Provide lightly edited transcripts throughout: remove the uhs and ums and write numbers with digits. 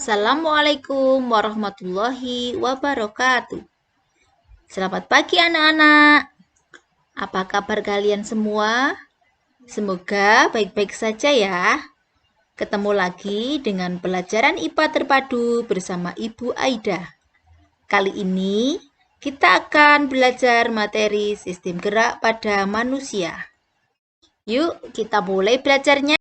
Assalamualaikum warahmatullahi wabarakatuh. Selamat pagi anak-anak. Apa kabar kalian semua? Semoga baik-baik saja ya. Ketemu lagi dengan pelajaran IPA terpadu bersama Ibu Aida. Kali ini kita akan belajar materi sistem gerak pada manusia. Yuk, kita mulai belajarnya.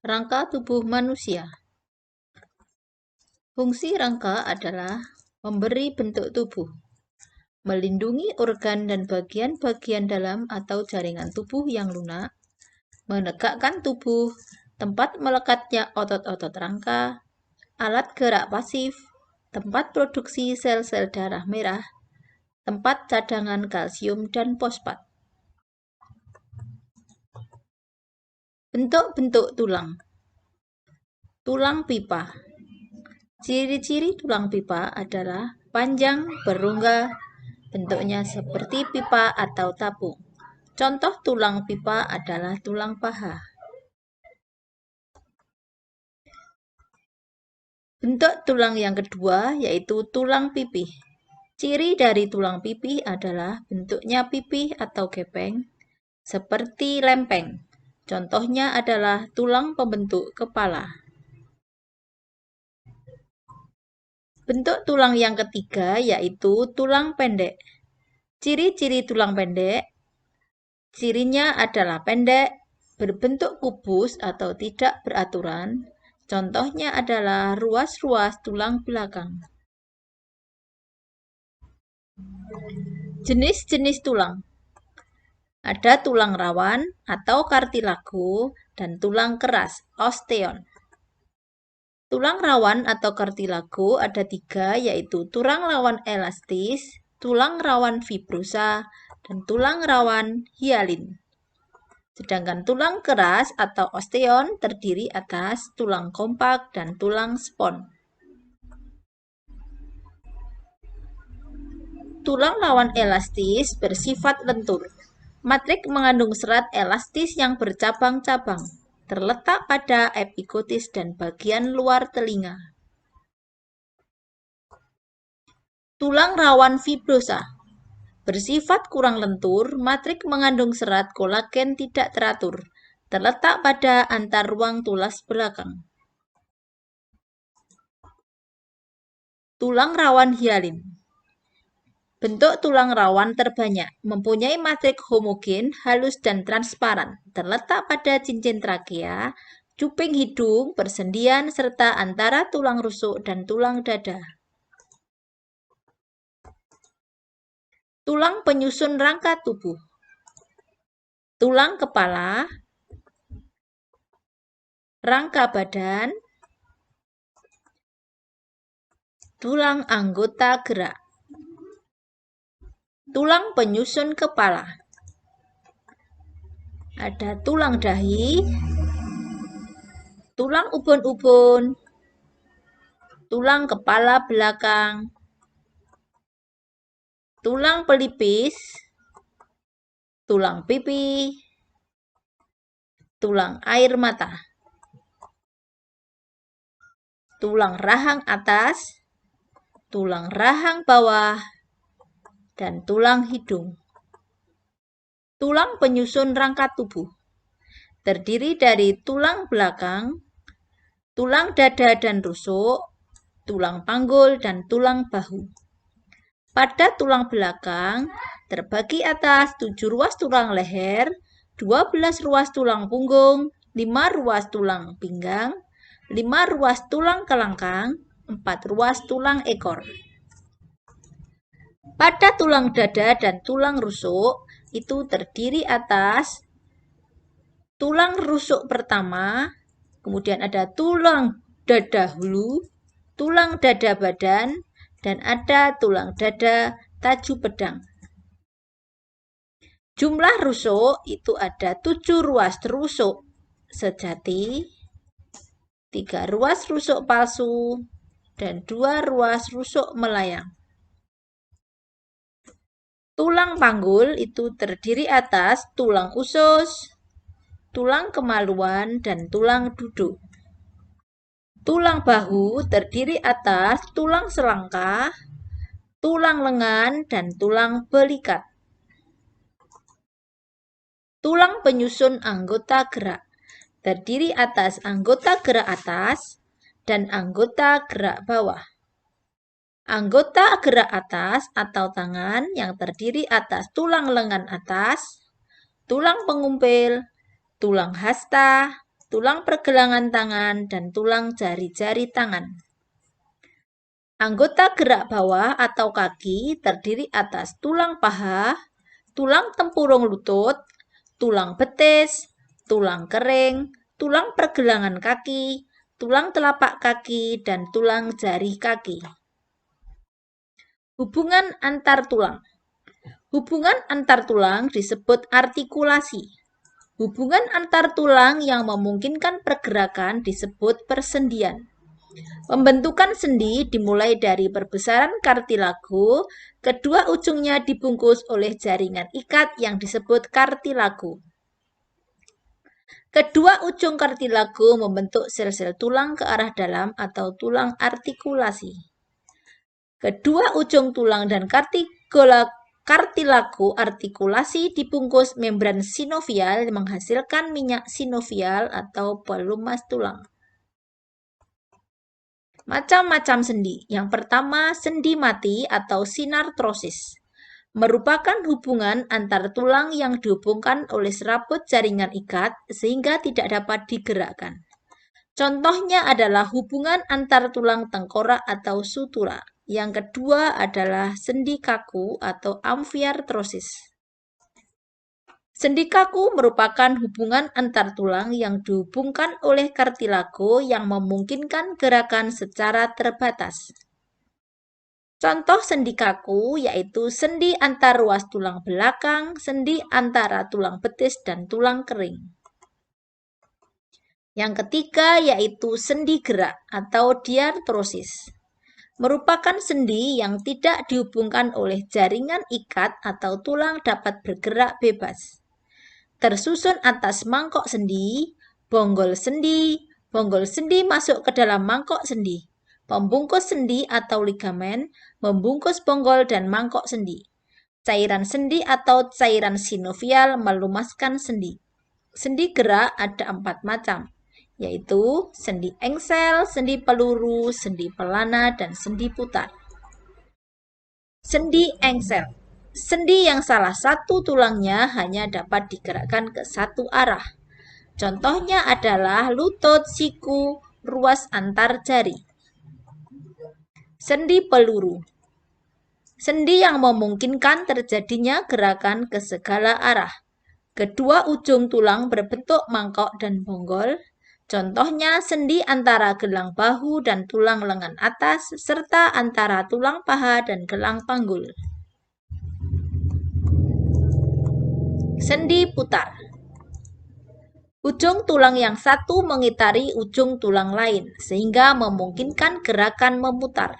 Rangka tubuh manusia. Fungsi rangka adalah memberi bentuk tubuh, melindungi organ dan bagian-bagian dalam atau jaringan tubuh yang lunak, menegakkan tubuh, tempat melekatnya otot-otot rangka, alat gerak pasif, tempat produksi sel-sel darah merah, tempat cadangan kalsium dan fosfat. Bentuk-bentuk tulang. Tulang pipa. Ciri-ciri tulang pipa adalah panjang, berongga, bentuknya seperti pipa atau tabung. Contoh tulang pipa adalah tulang paha. Bentuk tulang yang kedua yaitu tulang pipih. Ciri dari tulang pipih adalah bentuknya pipih atau gepeng, seperti lempeng. Contohnya adalah tulang pembentuk kepala. Bentuk tulang yang ketiga yaitu tulang pendek. Ciri-ciri tulang pendek, cirinya adalah pendek, berbentuk kubus atau tidak beraturan. Contohnya adalah ruas-ruas tulang belakang. Jenis-jenis tulang. Ada tulang rawan atau kartilago dan tulang keras, osteon. Tulang rawan atau kartilago ada 3, yaitu tulang rawan elastis, tulang rawan fibrosa, dan tulang rawan hialin. Sedangkan tulang keras atau osteon terdiri atas tulang kompak dan tulang spon. Tulang rawan elastis bersifat lentur. Matrik mengandung serat elastis yang bercabang-cabang, terletak pada epigotis dan bagian luar telinga. Tulang rawan fibrosa bersifat kurang lentur, matrik mengandung serat kolagen tidak teratur, terletak pada antar ruang tulas belakang. Tulang rawan hialin. Bentuk tulang rawan terbanyak, mempunyai matrik homogen, halus dan transparan, terletak pada cincin trakea, cuping hidung, persendian, serta antara tulang rusuk dan tulang dada. Tulang penyusun rangka tubuh. Tulang kepala, rangka badan, tulang anggota gerak. Tulang penyusun kepala. Ada tulang dahi, tulang ubun-ubun, tulang kepala belakang, tulang pelipis, tulang pipi, tulang air mata, tulang rahang atas, tulang rahang bawah, dan tulang hidung. Tulang penyusun rangka tubuh terdiri dari tulang belakang, tulang dada dan rusuk, tulang panggul, dan tulang bahu. Pada tulang belakang, terbagi atas 7 ruas tulang leher, 12 ruas tulang punggung, 5 ruas tulang pinggang, 5 ruas tulang kelangkang, 4 ruas tulang ekor. Pada tulang dada dan tulang rusuk, itu terdiri atas tulang rusuk pertama, kemudian ada tulang dada hulu, tulang dada badan, dan ada tulang dada taju pedang. Jumlah rusuk itu ada 7 ruas rusuk sejati, 3 ruas rusuk palsu, dan 2 ruas rusuk melayang. Tulang panggul itu terdiri atas tulang usus, tulang kemaluan, dan tulang duduk. Tulang bahu terdiri atas tulang selangkah, tulang lengan, dan tulang belikat. Tulang penyusun anggota gerak terdiri atas anggota gerak atas dan anggota gerak bawah. Anggota gerak atas atau tangan yang terdiri atas tulang lengan atas, tulang pengumpil, tulang hasta, tulang pergelangan tangan, dan tulang jari-jari tangan. Anggota gerak bawah atau kaki terdiri atas tulang paha, tulang tempurung lutut, tulang betis, tulang kering, tulang pergelangan kaki, tulang telapak kaki, dan tulang jari kaki. Hubungan antar tulang. Hubungan antar tulang disebut artikulasi. Hubungan antar tulang yang memungkinkan pergerakan disebut persendian. Pembentukan sendi dimulai dari perbesaran kartilago, kedua ujungnya dibungkus oleh jaringan ikat yang disebut kartilago. Kedua ujung kartilago membentuk sel-sel tulang ke arah dalam atau tulang artikulasi. Kedua ujung tulang dan kartilago artikulasi dibungkus membran sinovial menghasilkan minyak sinovial atau pelumas tulang. Macam-macam sendi. Yang pertama, sendi mati atau sinartrosis. Merupakan hubungan antar tulang yang dihubungkan oleh serabut jaringan ikat sehingga tidak dapat digerakkan. Contohnya adalah hubungan antar tulang tengkorak atau sutura. Yang kedua adalah sendi kaku atau amfiartrosis. Sendi kaku merupakan hubungan antar tulang yang dihubungkan oleh kartilago yang memungkinkan gerakan secara terbatas. Contoh sendi kaku yaitu sendi antar ruas tulang belakang, sendi antara tulang betis dan tulang kering. Yang ketiga yaitu sendi gerak atau diartrosis. Merupakan sendi yang tidak dihubungkan oleh jaringan ikat atau tulang dapat bergerak bebas. Tersusun atas mangkok sendi, bonggol sendi masuk ke dalam mangkok sendi, pembungkus sendi atau ligamen, membungkus bonggol dan mangkok sendi. Cairan sendi atau cairan sinovial melumaskan sendi. Sendi gerak ada 4 macam, yaitu sendi engsel, sendi peluru, sendi pelana, dan sendi putar. Sendi engsel. Sendi yang salah satu tulangnya hanya dapat digerakkan ke satu arah. Contohnya adalah lutut, siku, ruas antar jari. Sendi peluru. Sendi yang memungkinkan terjadinya gerakan ke segala arah. Kedua ujung tulang berbentuk mangkok dan bonggol. Contohnya sendi antara gelang bahu dan tulang lengan atas, serta antara tulang paha dan gelang panggul. Sendi putar. Ujung tulang yang satu mengitari ujung tulang lain, sehingga memungkinkan gerakan memutar.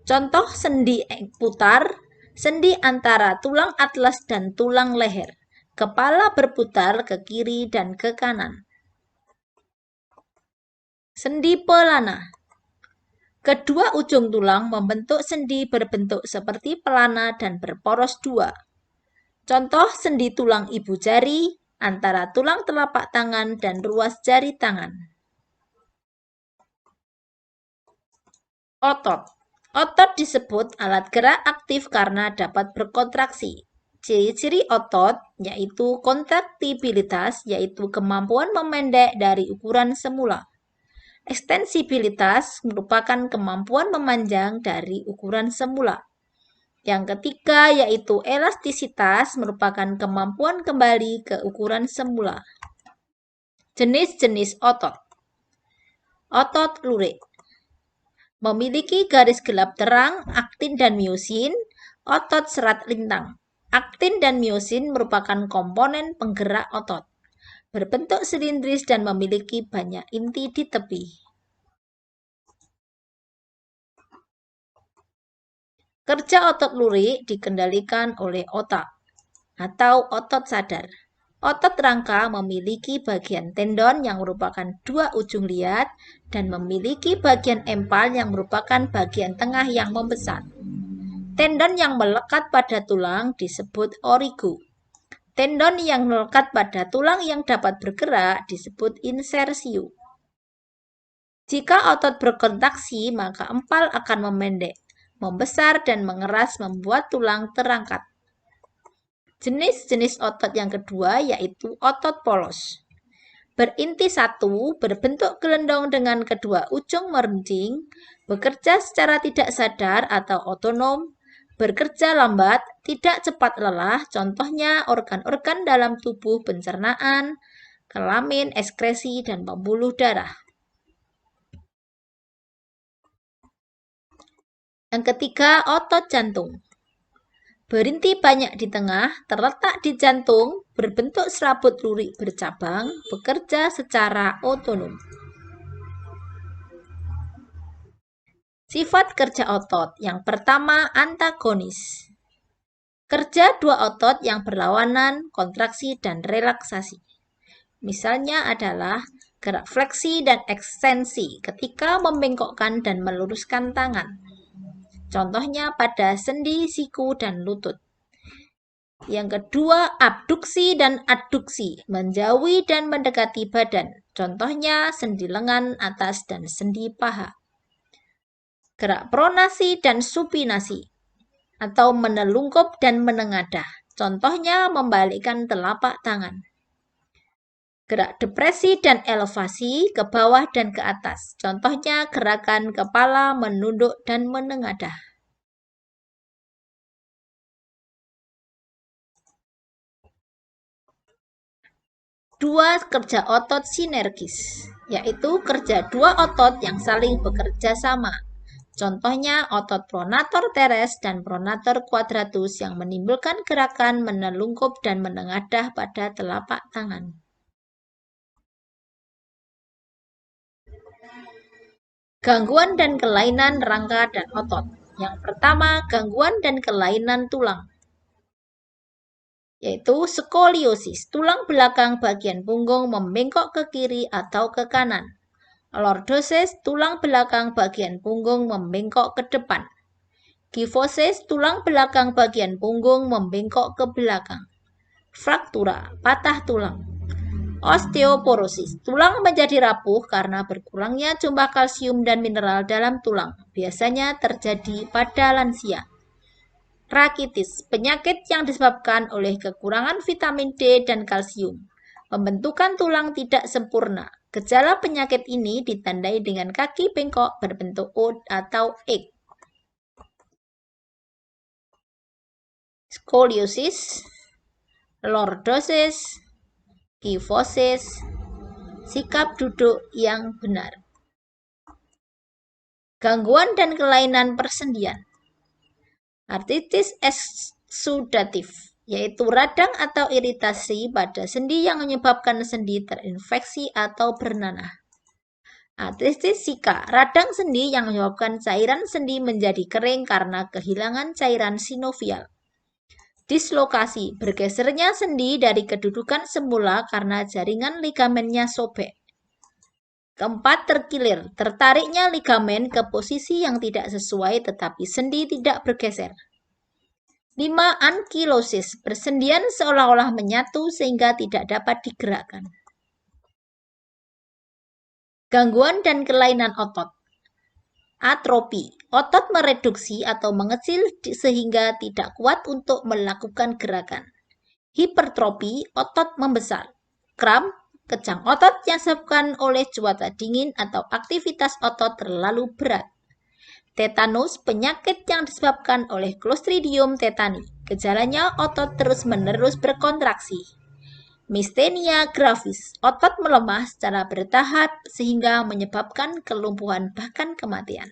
Contoh sendi putar, sendi antara tulang atlas dan tulang leher. Kepala berputar ke kiri dan ke kanan. Sendi pelana. Kedua ujung tulang membentuk sendi berbentuk seperti pelana dan berporos 2. Contoh sendi tulang ibu jari antara tulang telapak tangan dan ruas jari tangan. Otot. Otot disebut alat gerak aktif karena dapat berkontraksi. Ciri-ciri otot yaitu kontraktibilitas, yaitu kemampuan memendek dari ukuran semula. Ekstensibilitas merupakan kemampuan memanjang dari ukuran semula. Yang ketiga yaitu elastisitas merupakan kemampuan kembali ke ukuran semula. Jenis-jenis otot. Otot lurik. Memiliki garis gelap terang, aktin dan miosin, otot serat lintang. Aktin dan miosin merupakan komponen penggerak otot. berbentuk silindris dan memiliki banyak inti di tepi. Kerja otot lurik dikendalikan oleh otak atau otot sadar. Otot rangka memiliki bagian tendon yang merupakan dua ujung liat dan memiliki bagian empal yang merupakan bagian tengah yang membesar. Tendon yang melekat pada tulang disebut origo. Tendon yang melekat pada tulang yang dapat bergerak disebut insersio. Jika otot berkontraksi, maka empal akan memendek, membesar, dan mengeras membuat tulang terangkat. Jenis-jenis otot yang kedua yaitu otot polos. Berinti satu, berbentuk gelendong dengan kedua ujung meruncing, bekerja secara tidak sadar atau otonom, bekerja lambat, tidak cepat lelah, contohnya organ-organ dalam tubuh pencernaan, kelamin, ekskresi, dan pembuluh darah. Yang ketiga, otot jantung. Berinti banyak di tengah, terletak di jantung, berbentuk serabut lurik bercabang, bekerja secara otonom. Sifat kerja otot. Yang pertama, antagonis. Kerja dua otot yang berlawanan, kontraksi dan relaksasi. Misalnya adalah gerak fleksi dan ekstensi ketika membengkokkan dan meluruskan tangan. Contohnya pada sendi, siku, dan lutut. Yang kedua, abduksi dan adduksi, menjauhi dan mendekati badan. Contohnya sendi lengan atas dan sendi paha. Gerak pronasi dan supinasi, atau menelungkup dan menengadah. Contohnya membalikkan telapak tangan. Gerak depresi dan elevasi, ke bawah dan ke atas. Contohnya gerakan kepala menunduk dan menengadah. Dua kerja otot sinergis, yaitu kerja dua otot yang saling bekerja sama. Contohnya otot pronator teres dan pronator quadratus yang menimbulkan gerakan menelungkup dan menengadah pada telapak tangan. Gangguan dan kelainan rangka dan otot. Yang pertama, gangguan dan kelainan tulang, yaitu skoliosis. Tulang belakang bagian punggung membengkok ke kiri atau ke kanan. Lordosis, tulang belakang bagian punggung membengkok ke depan. Kyphosis, tulang belakang bagian punggung membengkok ke belakang. Fraktura, patah tulang. Osteoporosis, tulang menjadi rapuh karena berkurangnya jumlah kalsium dan mineral dalam tulang. Biasanya terjadi pada lansia. Rakitis, penyakit yang disebabkan oleh kekurangan vitamin D dan kalsium. Pembentukan tulang tidak sempurna. Gejala penyakit ini ditandai dengan kaki bengkok berbentuk O atau X. Skoliosis, lordosis, kyphosis, sikap duduk yang benar. Gangguan dan kelainan persendian. Artritis eksudatif, yaitu radang atau iritasi pada sendi yang menyebabkan sendi terinfeksi atau bernanah. Artritis sika, radang sendi yang menyebabkan cairan sendi menjadi kering karena kehilangan cairan sinovial. Dislokasi, bergesernya sendi dari kedudukan semula karena jaringan ligamennya sobek. Keempat, terkilir, tertariknya ligamen ke posisi yang tidak sesuai tetapi sendi tidak bergeser. 5. Ankilosis, persendian seolah-olah menyatu sehingga tidak dapat digerakkan. Gangguan dan kelainan otot. Atrofi, otot mereduksi atau mengecil sehingga tidak kuat untuk melakukan gerakan. Hipertrofi, otot membesar. Kram, kejang otot yang disebabkan oleh cuaca dingin atau aktivitas otot terlalu berat. Tetanus, penyakit yang disebabkan oleh Clostridium tetani. Gejalanya otot terus-menerus berkontraksi. Mistenia gravis, otot melemah secara bertahap sehingga menyebabkan kelumpuhan bahkan kematian.